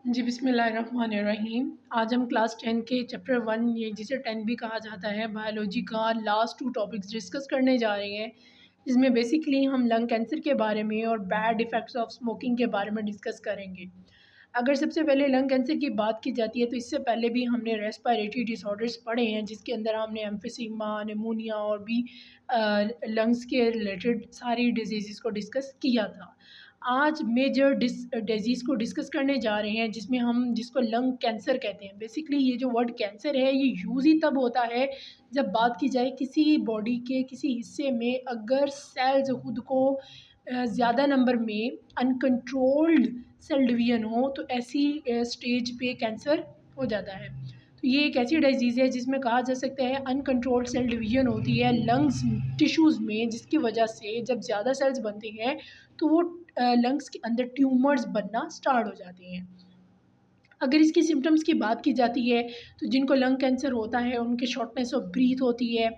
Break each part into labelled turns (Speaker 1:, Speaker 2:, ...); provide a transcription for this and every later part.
Speaker 1: जी, बिस्मिल्लाहिर्रहमानिर्रहीम। आज हम क्लास 10 के चैप्टर 1 ये जिसे 10 भी कहा जाता है बायोलॉजी का लास्ट 2 टॉपिक्स डिस्कस करने जा रहे हैं। जिसमें बेसिकली हम लंग कैंसर के बारे में और बैड इफ़ेक्ट्स ऑफ स्मोकिंग के बारे में डिस्कस करेंगे। अगर सबसे पहले लंग कैंसर की बात की जाती है तो इससे पहले भी हमने रेस्पिरेटरी डिसऑर्डर्स पढ़े हैं, जिसके अंदर हमने एम्फिसीमा, निमोनिया और भी लंग्स के रिलेटेड सारी डिजीज़ को डिस्कस किया था। आज मेजर डिज़ीज़ को डिस्कस करने जा रहे हैं, जिसमें हम जिसको लंग कैंसर कहते हैं। बेसिकली ये जो वर्ड कैंसर है ये यूज़ ही तब होता है जब बात की जाए किसी बॉडी के किसी हिस्से में अगर सेल्स खुद को ज़्यादा नंबर में अनकंट्रोल्ड सेल डिवीज़न हो, तो ऐसी स्टेज पे कैंसर हो जाता है। तो ये एक ऐसी डिज़ीज़ है जिसमें कहा जा सकता है अनकंट्रोल्ड सेल डिवीज़न होती है लंग्स टिश्यूज़ में, जिसकी वजह से जब ज़्यादा सेल्स बनते हैं तो वो लंग्स के अंदर ट्यूमर्स बनना स्टार्ट हो जाते हैं। अगर इसकी सिम्पटम्स की बात की जाती है तो जिनको लंग कैंसर होता है उनके शॉर्टनेस ऑफ ब्रीथ होती है,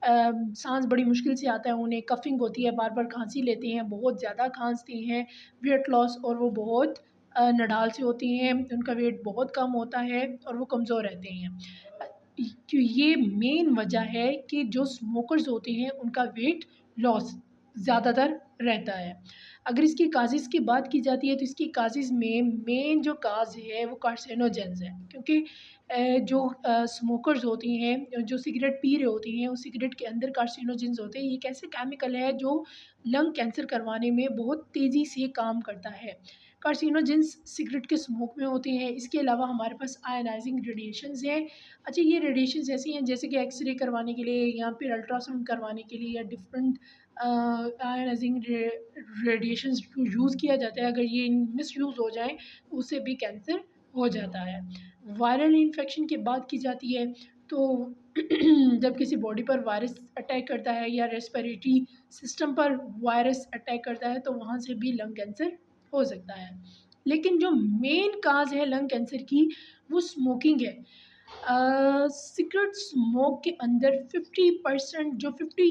Speaker 1: साँस बड़ी मुश्किल से आता है उन्हें, कफिंग होती है, बार-बार खाँसी लेते हैं, बहुत ज़्यादा खाँसते हैं, वेट लॉस और वो बहुत नडाल से होती हैं, उनका वेट बहुत कम होता है और वो कमज़ोर रहते हैं। अ, ये मेन वजह है कि जो स्मोकर्स होते हैं उनका वेट लॉस ज़्यादातर रहता है। अगर इसकी काज़ेज़ की बात की जाती है तो इसकी काज़ेज़ में मेन जो काज़ है वो कार्सिनोजेन्स है, क्योंकि जो स्मोकर्स होती हैं, जो सिगरेट पी रहे होती हैं, उस सिगरेट के अंदर कार्सिनोजेन्स होते हैं। ये एक ऐसे केमिकल है जो लंग कैंसर करवाने में बहुत तेज़ी से काम करता है। कार्सिनोजेन्स सिगरेट के स्मोक में होते हैं। इसके अलावा हमारे पास आयनाइज़िंग रेडिएशंस हैं। अच्छा, ये रेडिएशंस ऐसी हैं जैसे कि एक्स-रे करवाने के लिए या फिर अल्ट्रासाउंड करवाने के लिए या डिफरेंट आयनाइज़िंग रेडिएशंस को यूज़ किया जाता है। अगर ये मिसयूज़ हो जाए तो उससे भी कैंसर हो जाता है। वायरल इन्फेक्शन की बात की जाती है तो जब किसी बॉडी पर वायरस अटैक करता है या रेस्पिरेटरी सिस्टम पर वायरस अटैक करता है तो वहाँ से भी लंग कैंसर हो सकता है। लेकिन जो मेन काज़ है लंग कैंसर की वो स्मोकिंग है। सिगरेट स्मोक के अंदर 50% जो 50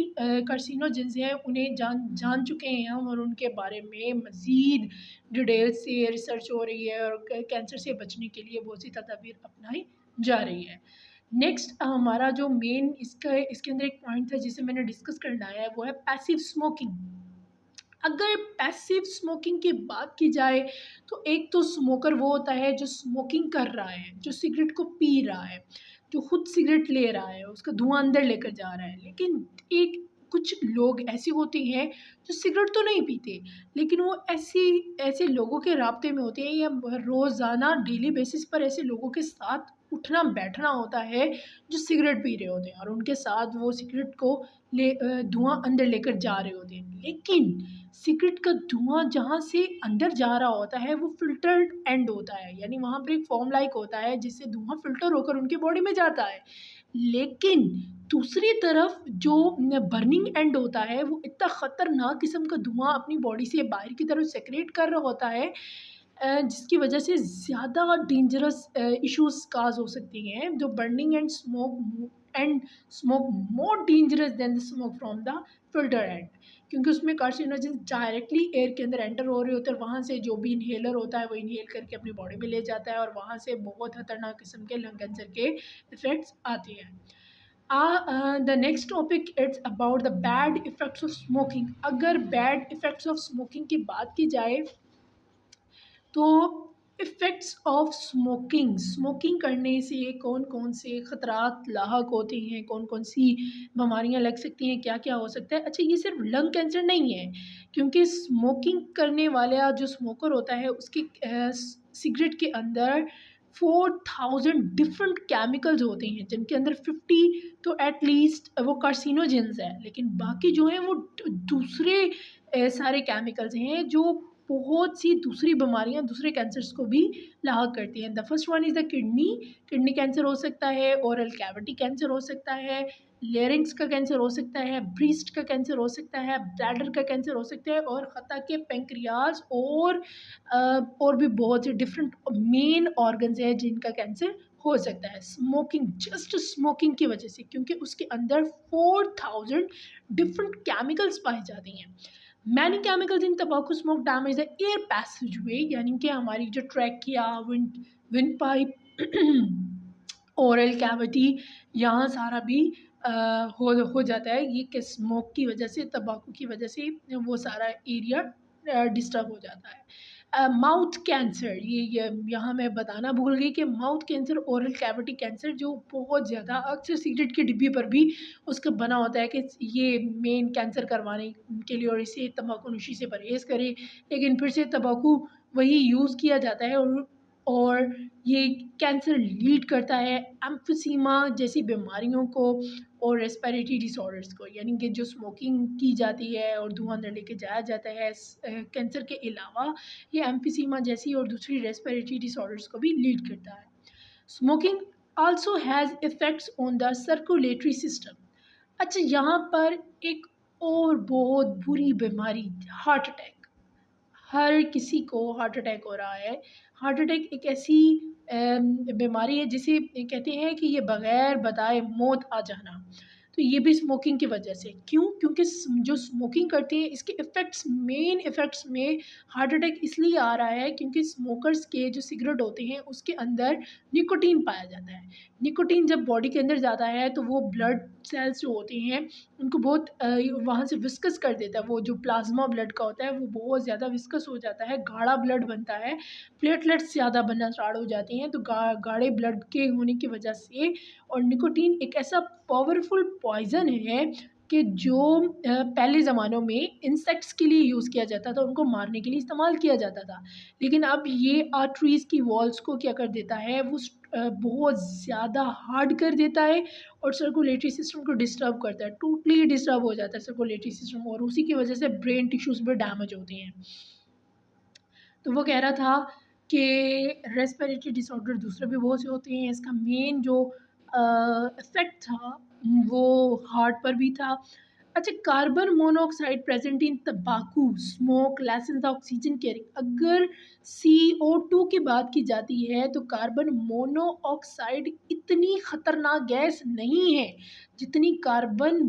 Speaker 1: कार्सिनोजेंस हैं उन्हें जान जान चुके हैं हम, और उनके बारे में मज़ीद डिटेल से रिसर्च हो रही है और कैंसर से बचने के लिए बहुत सी तदाबीर अपनाई जा रही है। नेक्स्ट हमारा जो मेन इसके अंदर एक पॉइंट था जिसे मैंने डिस्कस करना है वो है पैसिव स्मोकिंग। अगर पैसिव स्मोकिंग की बात की जाए तो एक तो स्मोकर वो होता है जो स्मोकिंग कर रहा है, जो सिगरेट को पी रहा है, जो खुद सिगरेट ले रहा है, उसका धुआं अंदर लेकर जा रहा है। लेकिन एक कुछ लोग ऐसे होते हैं जो सिगरेट तो नहीं पीते, लेकिन वो ऐसे लोगों के राब्ते में होते हैं या रोज़ाना डेली बेसिस पर ऐसे लोगों के साथ उठना बैठना होता है जो सिगरेट पी रहे होते हैं और उनके साथ वो सिगरेट को धुआं अंदर लेकर जा रहे होते हैं। लेकिन सिगरेट का धुआं जहाँ से अंदर जा रहा होता है वो फ़िल्टर्ड एंड होता है, यानी वहाँ पर एक फ़ोम लाइक होता है जिससे धुआं फ़िल्टर होकर उनकी बॉडी में जाता है। लेकिन दूसरी तरफ जो बर्निंग एंड होता है वो इतना ख़तरनाक किस्म का धुआं अपनी बॉडी से बाहर की तरफ सेक्रेट कर रहा होता है, जिसकी वजह से ज़्यादा डेंजरस इश्यूज़ काज़ हो सकती हैं। जो burning and smoke more dangerous than the smoke from the filter and, क्योंकि उसमें कार्सिनोजेंस डायरेक्टली एयर के अंदर एंटर हो रहे होते हैं और वहाँ से जो भी इन्हेलर होता है वो इन्हेल करके अपनी बॉडी में ले जाता है और वहाँ से बहुत खतरनाक किस्म के लंग कैंसर के इफ़ेक्ट्स आते हैं। The next topic it's about the bad effects of smoking. अगर बैड इफ़ेक्ट्स ऑफ स्मोकिंग की बात की जाए तो इफ़ेक्ट्स ऑफ स्मोकिंग, स्मोकिंग करने से कौन-कौन से खतरात लाहक होते हैं, कौन-कौन सी बीमारियाँ लग सकती हैं, क्या-क्या हो सकता है। अच्छा, ये सिर्फ लंग कैंसर नहीं है, क्योंकि स्मोकिंग करने वाला जो स्मोकर होता है उसके सिगरेट के अंदर 4000 डिफरेंट केमिकल्स होते हैं, जिनके अंदर 50 तो एट लीस्ट वो कार्सिनोजेंस हैं, लेकिन बाकी जो हैं वो दूसरे सारे केमिकल्स हैं जो बहुत सी दूसरी बीमारियाँ, दूसरे कैंसर्स को भी लाहक करती हैं। The first one is the kidney cancer हो सकता है, ओरल कैविटी कैंसर हो सकता है, लेरिंक्स का कैंसर हो सकता है, ब्रेस्ट का कैंसर हो सकता है, ब्लैडर का कैंसर हो सकता है और हत्ता के पैंक्रियाज़ और भी बहुत से डिफरेंट मेन ऑर्गन्स हैं जिनका कैंसर हो सकता है। स्मोकिंग, जस्ट स्मोकिंग की वजह से, क्योंकि उसके अंदर 4000 डिफरेंट केमिकल्स पाए जाते हैं। मैनी केमिकल्स इन तंबाकू smoke damage the air passage वे, यानी कि हमारी जो trachea, wind pipe, oral cavity, यहाँ सारा भी हो जाता है ये कि स्मोक की वजह से, तंबाकू की वजह से वो सारा एरिया डिस्टर्ब हो जाता है। माउथ कैंसर, ये यहाँ मैं बताना भूल गई कि mouth cancer, oral cavity cancer, जो बहुत ज़्यादा अक्सर सिगरेट के डिब्बे पर भी उसका बना होता है कि ये मेन कैंसर करवाने के लिए और इसे तंबाकू नोशी से परहेज़ करें, लेकिन फिर से तंबाकू वही यूज़ किया जाता है और ये कैंसर लीड करता है एम्फीसीमा जैसी बीमारियों को और रेस्पिरेटरी डिसऑर्डर्स को, यानी कि जो स्मोकिंग की जाती है और धुआं अंदर लेके जाया जाता है कैंसर के अलावा ये एम्फीसीमा जैसी और दूसरी रेस्पिरेटरी डिसऑर्डर्स को भी लीड करता है। Smoking also has effects on the circulatory system. अच्छा, यहाँ पर एक और बहुत बुरी बीमारी, हार्ट अटैक। हर किसी को हार्ट अटैक हो रहा है। हार्ट अटैक एक ऐसी बीमारी है जिसे कहते हैं कि ये बग़ैर बताए मौत आ जाना। तो ये भी स्मोकिंग की वजह से। क्यों? क्योंकि जो स्मोकिंग करते हैं इसके इफ़ेक्ट्स, मेन इफ़ेक्ट्स में हार्ट अटैक इसलिए आ रहा है क्योंकि स्मोकर्स के जो सिगरेट होते हैं उसके अंदर निकोटीन पाया जाता है। निकोटीन जब बॉडी के अंदर जाता है तो वो ब्लड सेल्स जो होते हैं उनको बहुत वहाँ से विस्कस कर देता है। वो जो प्लाज़्मा ब्लड का होता है वो बहुत ज़्यादा विस्कस हो जाता है, गाढ़ा ब्लड बनता है, प्लेटलेट्स ज़्यादा बनना स्टार्ट हो जाती हैं, तो गाढ़े ब्लड के होने की वजह से। और निकोटीन एक ऐसा पावरफुल पॉइज़न है कि जो पहले ज़मानों में इंसेक्ट्स के लिए यूज़ किया जाता था, उनको मारने के लिए इस्तेमाल किया जाता था। लेकिन अब ये आर्टरीज़ की वॉल्स को क्या कर देता है, वो बहुत ज़्यादा हार्ड कर देता है और सर्कुलेटरी सिस्टम को डिस्टर्ब करता है, टोटली डिस्टर्ब हो जाता है सर्कुलेटरी सिस्टम, और उसी की वजह से ब्रेन टिश्यूज़ भी डैमेज होते हैं। तो वो कह रहा था कि रेस्पिरेटरी डिसऑर्डर दूसरे भी बहुत से होते हैं, इसका मेन जो इफ़ेक्ट था वो हार्ट पर भी था। अच्छा, कार्बन मोनोऑक्साइड प्रेजेंट इन तंबाकू smoke lessons the oxygen carrying. अगर CO2 की बात की जाती है तो कार्बन मोनोऑक्साइड इतनी खतरनाक गैस नहीं है जितनी कार्बन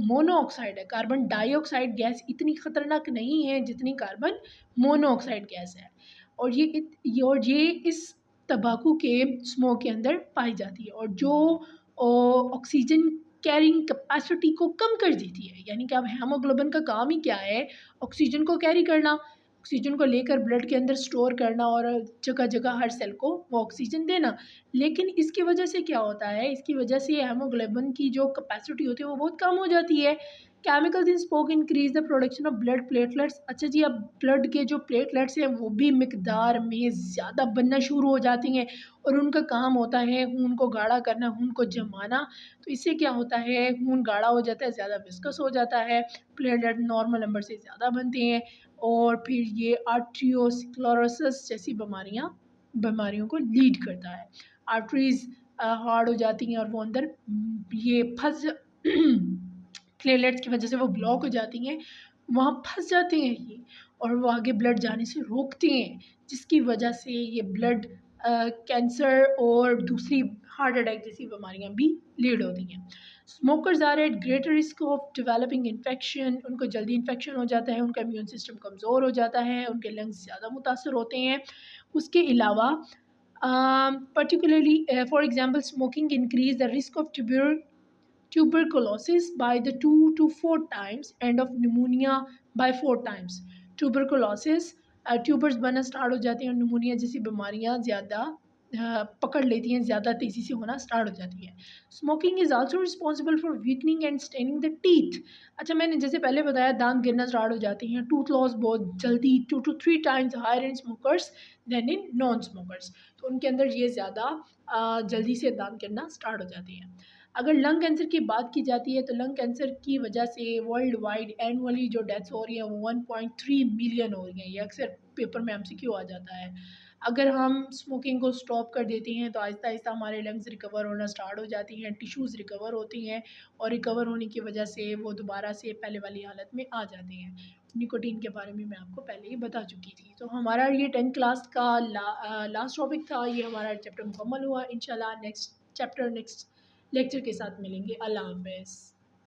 Speaker 1: मोनोऑक्साइड है। कार्बन डाइऑक्साइड गैस इतनी खतरनाक नहीं है जितनी कार्बन मोनोऑक्साइड गैस है, और ये इस तंबाकू के स्मोक के अंदर पाई जाती है और जो ऑक्सीजन कैरिंग कैपेसिटी को कम कर देती है। यानी कि अब हेमोग्लोबिन का काम ही क्या है, ऑक्सीजन को कैरी करना, ऑक्सीजन को लेकर ब्लड के अंदर स्टोर करना और जगह जगह हर सेल को वो ऑक्सीजन देना। लेकिन इसकी वजह से क्या होता है, इसकी वजह से हेमोग्लोबिन की जो कैपेसिटी होती है वो बहुत कम हो जाती है। Chemicals in smoke increase the production of blood platelets. अच्छा जी, अब ब्लड के जो प्लेटलेट्स हैं वो भी मिकदार में ज़्यादा बनना शुरू हो जाती हैं और उनका काम होता है खून को गाढ़ा करना, खून को जमाना। तो इससे क्या होता है, खून गाढ़ा हो जाता है, ज़्यादा विस्कस हो जाता है, प्लेटलेट नॉर्मल नंबर से ज़्यादा बनते हैं और फिर ये आर्ट्रियोस्क्लेरोसिस जैसी बीमारियों को लीड करता है। आर्टरीज़ हार्ड हो जाती हैं और वो अंदर ये फँस प्लेटलेट्स की वजह से वो ब्लॉक हो जाती हैं, वहाँ फँस जाते हैं ये और वो आगे ब्लड जाने से रोकते हैं, जिसकी वजह से ये ब्लड कैंसर और दूसरी हार्ट अटैक जैसी बीमारियाँ भी लीड होती हैं। Smokers are at greater risk of developing infection. उनको जल्दी इन्फेक्शन हो जाता है, उनका इम्यून सिस्टम कमज़ोर हो जाता है, उनके लंग्स ज़्यादा मुतासर होते हैं। उसके अलावा particularly for example smoking increase the risk of tuberculosis by the 2 to 4 times and of pneumonia by 4 times. Tuberculosis tubers बनना स्टार्ट हो जाती हैं और निमोनिया जैसी बीमारियां ज़्यादा पकड़ लेती हैं, ज़्यादा तेज़ी से होना स्टार्ट हो जाती है। Smoking is also responsible for weakening and staining the teeth. अच्छा, मैंने जैसे पहले बताया दांत गिरना स्टार्ट हो जाती हैं, टूथ लॉस बहुत जल्दी 2 to 3 times higher in smokers than in non smokers. तो उनके अंदर ये ज़्यादा जल्दी से दांत गिरना स्टार्ट हो जाती है। अगर लंग कैंसर की बात की जाती है तो लंग कैंसर की वजह से वर्ल्ड वाइड एनुअली जो डेथ्स हो रही हैं वो 1.3 मिलियन हो रही हैं। ये अक्सर पेपर में MCQ आ जाता है। अगर हम स्मोकिंग को स्टॉप कर देते हैं तो आहिस्ता आहिस्ता हमारे लंग्स रिकवर होना स्टार्ट हो जाती हैं, टिश्यूज़ रिकवर होती हैं और रिकवर होने की वजह से वो दोबारा से पहले वाली हालत में आ जाती हैं। निकोटीन के बारे में मैं आपको पहले ही बता चुकी थी। तो हमारा ये 10th क्लास का लास्ट टॉपिक था, ये हमारा चैप्टर मुकम्मल हुआ। इंशाल्लाह नेक्स्ट चैप्टर नेक्स्ट लेक्चर के साथ मिलेंगे। अल्लाह हाफ़िज़।